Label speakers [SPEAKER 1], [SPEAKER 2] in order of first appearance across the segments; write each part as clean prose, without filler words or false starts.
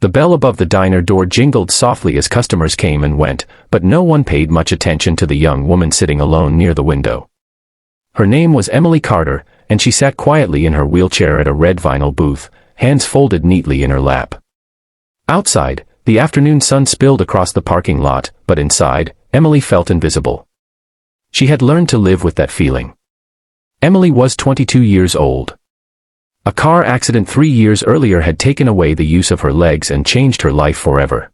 [SPEAKER 1] The bell above the diner door jingled softly as customers came and went, but no one paid much attention to the young woman sitting alone near the window. Her name was Emily Carter, and she sat quietly in her wheelchair at a red vinyl booth, hands folded neatly in her lap. Outside, the afternoon sun spilled across the parking lot, but inside, Emily felt invisible. She had learned to live with that feeling. Emily was 22 years old. A car accident 3 years earlier had taken away the use of her legs and changed her life forever.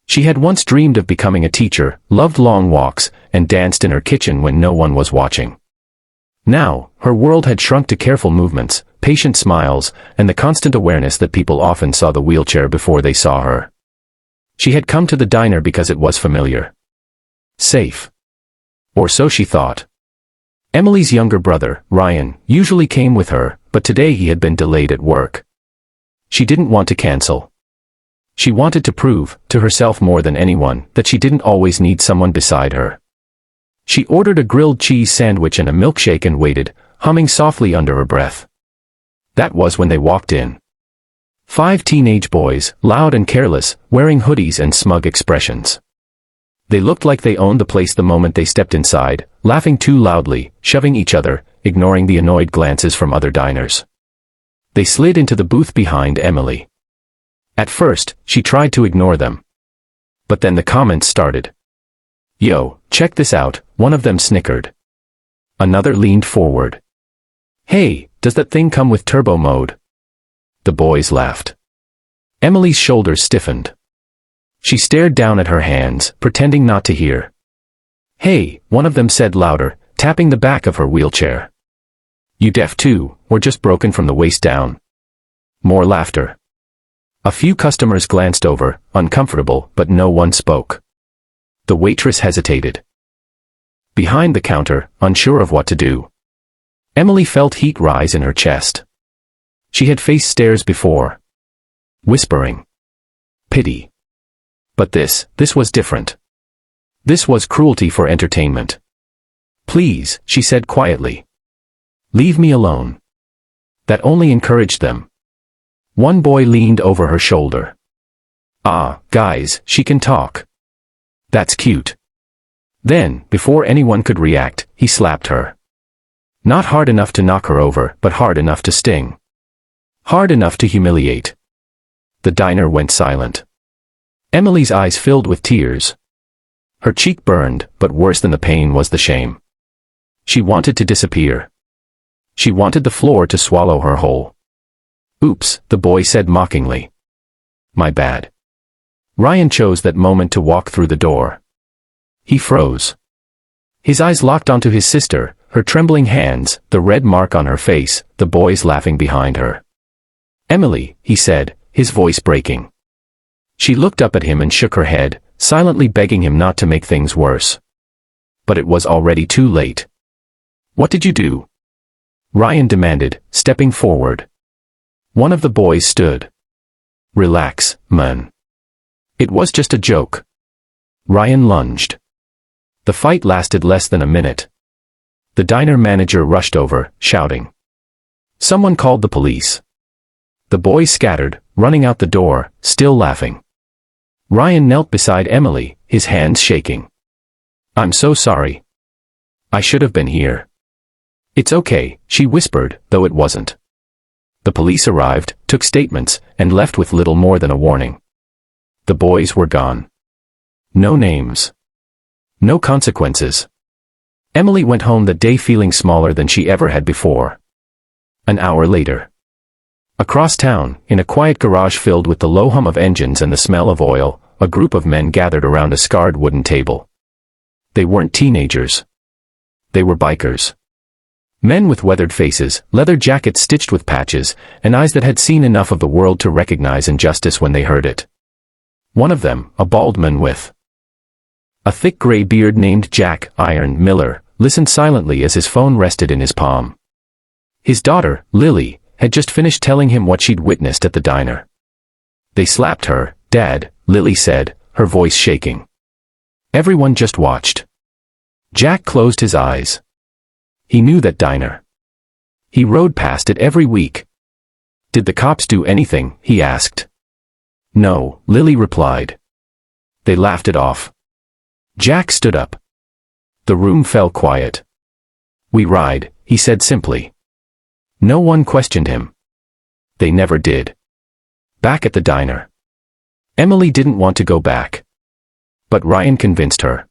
[SPEAKER 1] She had once dreamed of becoming a teacher, loved long walks, and danced in her kitchen when no one was watching. Now, her world had shrunk to careful movements, patient smiles, and the constant awareness that people often saw the wheelchair before they saw her. She had come to the diner because it was familiar. Safe. Or so she thought. Emily's younger brother, Ryan, usually came with her, but today he had been delayed at work. She didn't want to cancel. She wanted to prove, to herself more than anyone, that she didn't always need someone beside her. She ordered a grilled cheese sandwich and a milkshake and waited, humming softly under her breath. That was when they walked in. 5 teenage boys, loud and careless, wearing hoodies and smug expressions. They looked like they owned the place the moment they stepped inside, laughing too loudly, shoving each other, ignoring the annoyed glances from other diners. They slid into the booth behind Emily. At first, she tried to ignore them. But then the comments started. "Yo, check this out," one of them snickered. Another leaned forward. "Hey, does that thing come with turbo mode?" The boys laughed. Emily's shoulders stiffened. She stared down at her hands, pretending not to hear. "Hey," one of them said louder, tapping the back of her wheelchair. "You deaf too, or just broken from the waist down?" More laughter. A few customers glanced over, uncomfortable, but no one spoke. The waitress hesitated. Behind the counter, unsure of what to do. Emily felt heat rise in her chest. She had faced stares before. Whispering. Pity. But this was different. This was cruelty for entertainment. "Please," she said quietly. "Leave me alone." That only encouraged them. One boy leaned over her shoulder. "Ah, guys, she can talk. That's cute." Then, before anyone could react, he slapped her. Not hard enough to knock her over, but hard enough to sting. Hard enough to humiliate. The diner went silent. Emily's eyes filled with tears. Her cheek burned, but worse than the pain was the shame. She wanted to disappear. She wanted the floor to swallow her whole. "Oops," the boy said mockingly. "My bad." Ryan chose that moment to walk through the door. He froze. His eyes locked onto his sister, her trembling hands, the red mark on her face, the boys laughing behind her. "Emily," he said, his voice breaking. She looked up at him and shook her head, silently begging him not to make things worse. But it was already too late. "What did you do?" Ryan demanded, stepping forward. One of the boys stood. "Relax, man. It was just a joke." Ryan lunged. The fight lasted less than a minute. The diner manager rushed over, shouting. Someone called the police. The boys scattered, running out the door, still laughing. Ryan knelt beside Emily, his hands shaking. "I'm so sorry. I should have been here." "It's okay," she whispered, though it wasn't. The police arrived, took statements, and left with little more than a warning. The boys were gone. No names. No consequences. Emily went home that day feeling smaller than she ever had before. An hour later. Across town, in a quiet garage filled with the low hum of engines and the smell of oil, a group of men gathered around a scarred wooden table. They weren't teenagers. They were bikers. Men with weathered faces, leather jackets stitched with patches, and eyes that had seen enough of the world to recognize injustice when they heard it. One of them, a bald man with a thick gray beard named Jack Iron Miller, listened silently as his phone rested in his palm. His daughter, Lily, had just finished telling him what she'd witnessed at the diner. "They slapped her, Dad," Lily said, her voice shaking. Everyone just watched. Jack closed his eyes. He knew that diner. He rode past it every week. "Did the cops do anything?" he asked. No, Lily replied. They laughed it off. Jack stood up. The room fell quiet. We ride, he said simply. No one questioned him. They never did. Back at the diner. Emily didn't want to go back. But Ryan convinced her.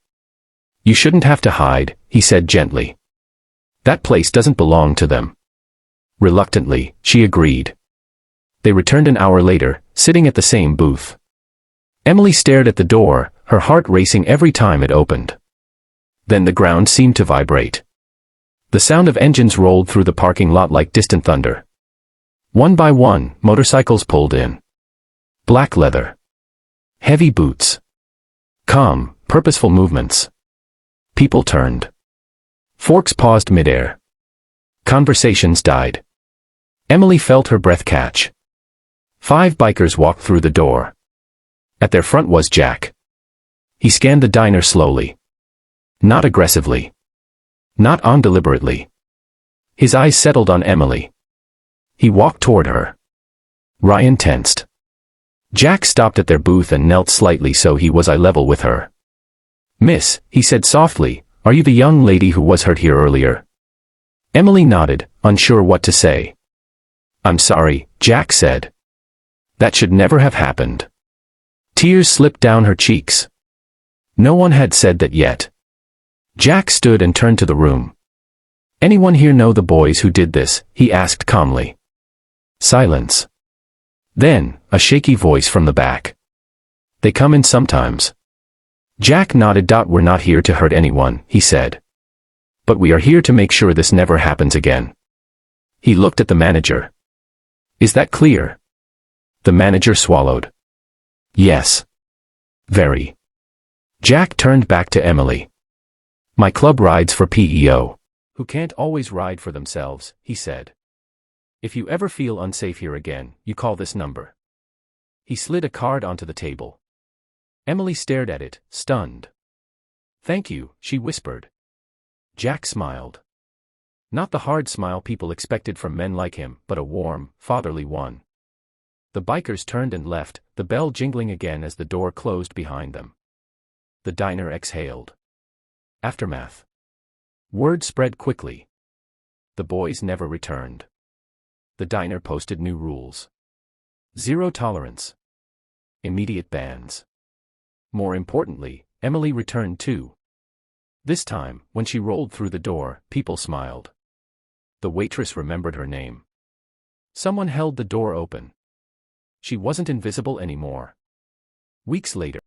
[SPEAKER 1] You shouldn't have to hide, he said gently. That place doesn't belong to them. Reluctantly, she agreed. They returned an hour later, sitting at the same booth. Emily stared at the door, her heart racing every time it opened. Then the ground seemed to vibrate. The sound of engines rolled through the parking lot like distant thunder. One by one, motorcycles pulled in. Black leather. Heavy boots. Calm, purposeful movements. People turned. Forks paused midair. Conversations died. Emily felt her breath catch. 5 bikers walked through the door. At their front was Jack. He scanned the diner slowly. Not aggressively. Not undeliberately. His eyes settled on Emily. He walked toward her. Ryan tensed. Jack stopped at their booth and knelt slightly so he was eye level with her. Miss, he said softly, are you the young lady who was hurt here earlier? Emily nodded, unsure what to say. I'm sorry, Jack said. That should never have happened. Tears slipped down her cheeks. No one had said that yet. Jack stood and turned to the room. Anyone here know the boys who did this? He asked calmly. Silence. Then, a shaky voice from the back. They come in sometimes. Jack nodded. We're not here to hurt anyone, he said. But we are here to make sure this never happens again. He looked at the manager. Is that clear? The manager swallowed. Yes. Very. Jack turned back to Emily. My club rides for PEO. Who can't always ride for themselves, he said. If you ever feel unsafe here again, you call this number. He slid a card onto the table. Emily stared at it, stunned. Thank you, she whispered. Jack smiled. Not the hard smile people expected from men like him, but a warm, fatherly one. The bikers turned and left, the bell jingling again as the door closed behind them. The diner exhaled. Aftermath. Word spread quickly. The boys never returned. The diner posted new rules. 0 tolerance. Immediate bans. More importantly, Emily returned too. This time, when she rolled through the door, people smiled. The waitress remembered her name. Someone held the door open. She wasn't invisible anymore. Weeks later,